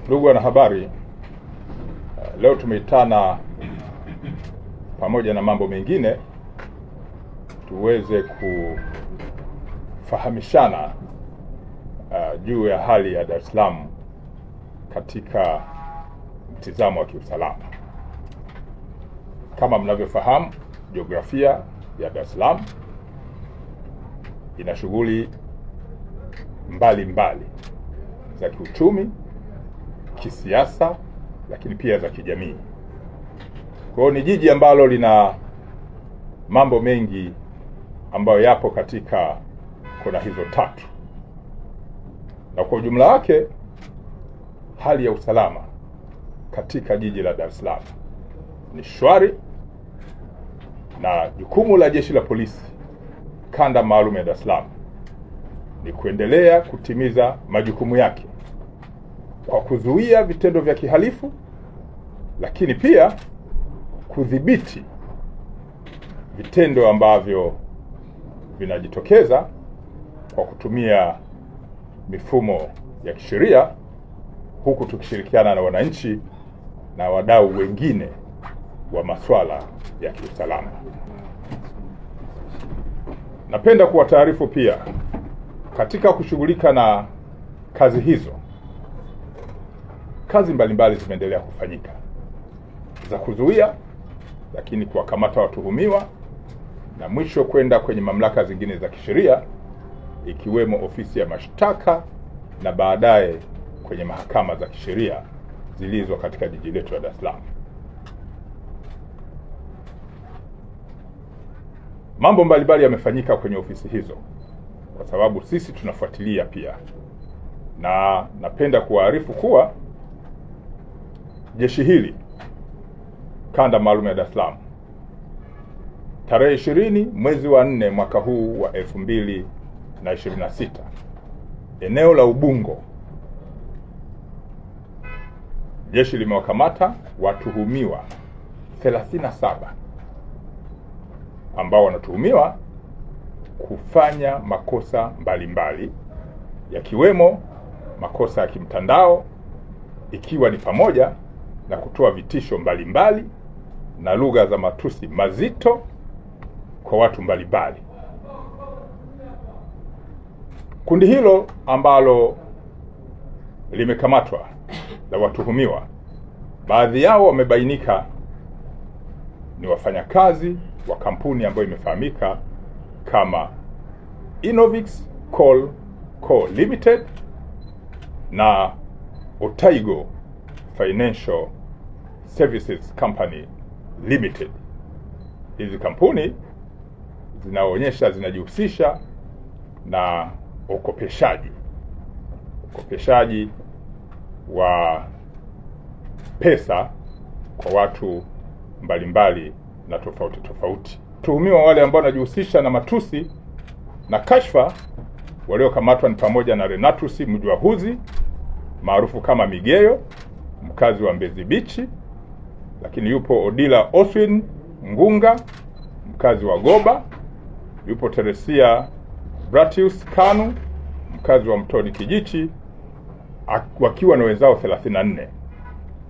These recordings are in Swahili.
Ndugu wanahabari, leo tumeitana pamoja na mambo mengine tuweze kufahamishana juu ya hali ya Dar es Salaam katika mtizamo wa kiusalama. Kama mnavyofahamu, jiografia ya Dar es Salaam ina shughuli mbalimbali za kiuchumi, kisiasa, lakini pia za kijamii. Kwa hiyo ni jiji ambalo lina mambo mengi ambayo yapo katika kona hizo tatu. Na kwa ujumla wake, hali ya usalama katika jiji la Dar es Salaam ni shwari, na jukumu la Jeshi la Polisi Kanda Maalum ya Dar es Salaam ni kuendelea kutimiza majukumu yake kwa kuzuia vitendo vya kihalifu, lakini pia kudhibiti vitendo ambavyo vinajitokeza kwa kutumia mifumo ya kisheria, huku tukishirikiana na wananchi na wadau wengine wa masuala ya kiusalama. Napenda kuwataarifu pia, katika kushughulika na kazi hizo, kazi mbalimbali zimeendelea kufanyika za kuzuia, lakini kuwakamata watuhumiwa, na mwisho kwenda kwenye mamlaka zingine za kisheria ikiwemo ofisi ya mashtaka na baadaye kwenye mahakama za kisheria zilizo katika jiji letu la Dar es Salaam. Mambo mbalimbali yamefanyika kwenye ofisi hizo kwa sababu sisi tunafuatilia pia, na napenda kuwaarifu kuwa jeshi hili Kanda Maalum ya Dar es Salaam tarehe 20 mwezi wa 4 mwaka huu wa 2026, eneo la Ubungo, jeshi limewakamata watuhumiwa 37 ambao wanatuhumiwa kufanya makosa mbalimbali yakiwemo makosa ya kimtandao, ikiwa ni pamoja na kutoa vitisho mbalimbali na lugha za matusi mazito kwa watu mbalimbali. Kundi hilo ambalo limekamatwa na watuhumiwa, baadhi yao wamebainika ni wafanyakazi wa kampuni ambayo imefahamika kama Innovix Coal Co Limited na Otaigo Financial Services Company Limited. Hizi kampuni zinaonyesha zinajihusisha na ukopeshaji wa pesa kwa watu mbalimbali na tofauti. Tuhumiwa wale ambao wanajihusisha na matusi na kashfa waliokamatwa ni pamoja na Renatus Mjwahuzi maarufu kama Migeyo, mkazi wa Mbezi Beach, lakini yupo Odila Oswin Ngunga, mkazi wa Goba, yupo Teresia Bratius Kanu, mkazi wa Mtoni Kijichi, wakiwa na wenzao 34.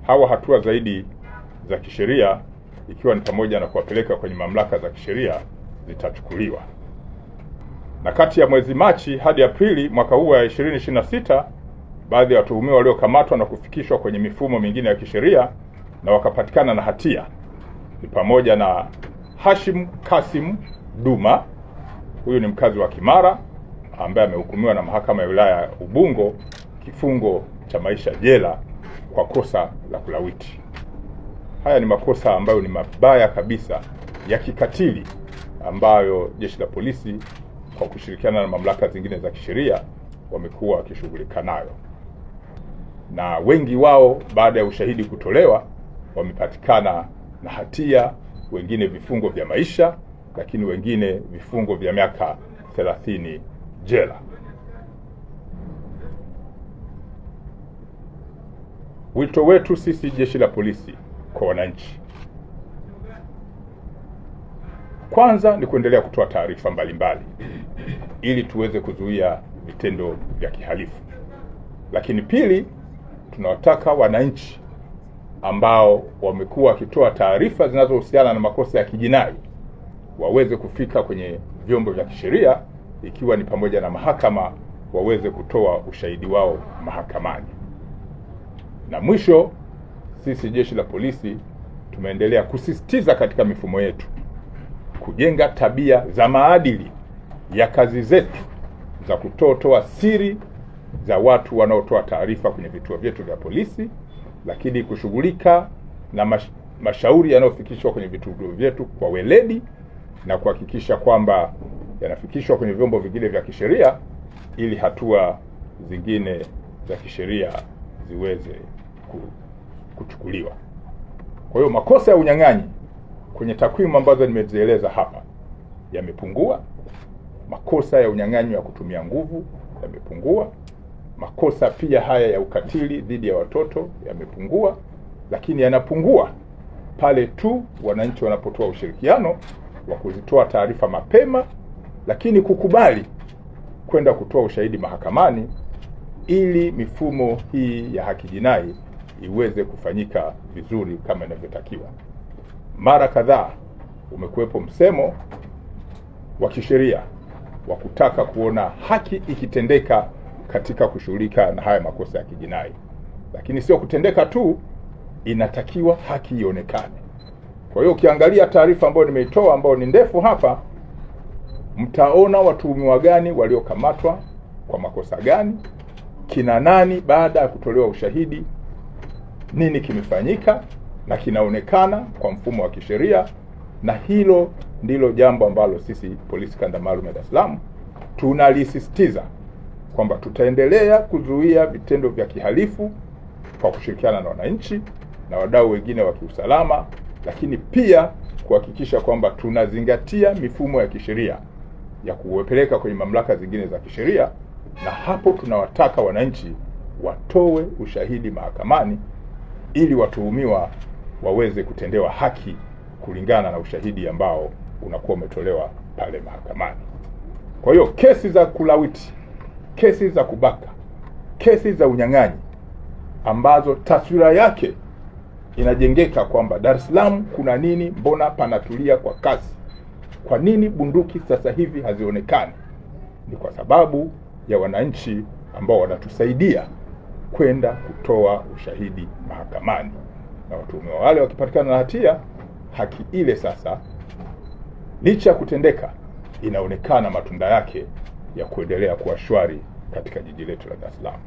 Hawa hatua zaidi za kisheria, ikiwa ni pamoja na kuwapeleka kwenye mamlaka za kisheria, zitachukuliwa. Na kati ya mwezi Machi hadi Aprili mwaka huu wa 2026, baadhi ya watuhumiwa waliokamatwa na kufikishwa kwenye mifumo mingine ya kisheria na wakapatikana na hatia ni pamoja na Hashim Kasim Duma, huyu ni mkazi wa Kimara ambaye amehukumiwa na mahakama ya wilaya ya Ubungo kifungo cha maisha jela kwa kosa la kulawiti. Haya ni makosa ambayo ni mabaya kabisa ya kikatili ambayo jeshi la polisi kwa kushirikiana na mamlaka zingine za kisheria wamekuwa wakishughulika nayo, na wengi wao baada ya ushahidi kutolewa wamepatikana na hatia, wengine vifungo vya maisha, lakini wengine vifungo vya miaka 30 jela. Wito wetu sisi jeshi la polisi kwa wananchi, kwanza ni kuendelea kutoa taarifa mbalimbali ili tuweze kuzuia vitendo vya kihalifu. Lakini pili, tunawataka wananchi ambao wamekuwa wakitoa taarifa zinazohusiana na makosa ya kijinai waweze kufika kwenye vyombo vya kisheria, ikiwa ni pamoja na mahakama, waweze kutoa ushahidi wao mahakamani. Na mwisho, sisi jeshi la polisi tumeendelea kusisitiza katika mifumo yetu kujenga tabia za maadili ya kazi zetu za kutoa siri za watu wanaotoa taarifa kwenye vituo vyetu vya polisi, lakini kushughulika na mashauri yanayofikishwa kwenye vituo vyetu kwa weledi na kuhakikisha kwamba yanafikishwa kwenye vyombo vingine vya kisheria ili hatua zingine za kisheria ziweze kuchukuliwa. Kwa hiyo makosa ya unyang'anyi kwenye takwimu ambazo nimezieleza hapa yamepungua. Makosa ya unyang'anyi wa kutumia nguvu yamepungua. Makosa pia haya ya ukatili dhidi ya watoto yamepungua, lakini yanapungua pale tu wananchi wanapotoa ushirikiano wa kuzitoa taarifa mapema, lakini kukubali kwenda kutoa ushahidi mahakamani ili mifumo hii ya haki jinai iweze kufanyika vizuri kama inavyotakiwa. Mara kadhaa umekuwepo msemo wa kisheria wa kutaka kuona haki ikitendeka katika kushughulika na haya makosa ya kijinai, lakini sio kutendeka tu, inatakiwa haki ionekane. Kwa hiyo ukiangalia taarifa ambayo nimeitoa ambayo ni ndefu hapa, mtaona watuhumiwa gani waliokamatwa kwa makosa gani, kina nani baada ya kutolewa ushahidi, nini kimefanyika na kinaonekana kwa mfumo wa kisheria. Na hilo ndilo jambo ambalo sisi polisi kanda maalum ya Dar es Salaam tunalisisitiza kwamba tutaendelea kuzuia vitendo vya kihalifu kwa kushirikiana na wananchi na wadau wengine wa kiusalama, lakini pia kuhakikisha kwamba tunazingatia mifumo ya kisheria ya kuwapeleka kwenye mamlaka zingine za kisheria, na hapo tunawataka wananchi watoe ushahidi mahakamani ili watuhumiwa waweze kutendewa haki kulingana na ushahidi ambao unakuwa umetolewa pale mahakamani. Kwa hiyo kesi za kulawiti, kesi za kubaka, kesi za unyang'anyi ambazo taswira yake inajengeka kwamba Dar es Salaam kuna nini, mbona panatulia kwa kasi, kwa nini bunduki sasa hivi hazionekani, ni kwa sababu ya wananchi ambao wanatusaidia kwenda kutoa ushahidi mahakamani, na watuhumiwa wale wakipatikana na hatia, haki ile sasa licha ya kutendeka inaonekana matunda yake ya kuendelea kuwa shwari katika jiji letu la Dar es Salaam.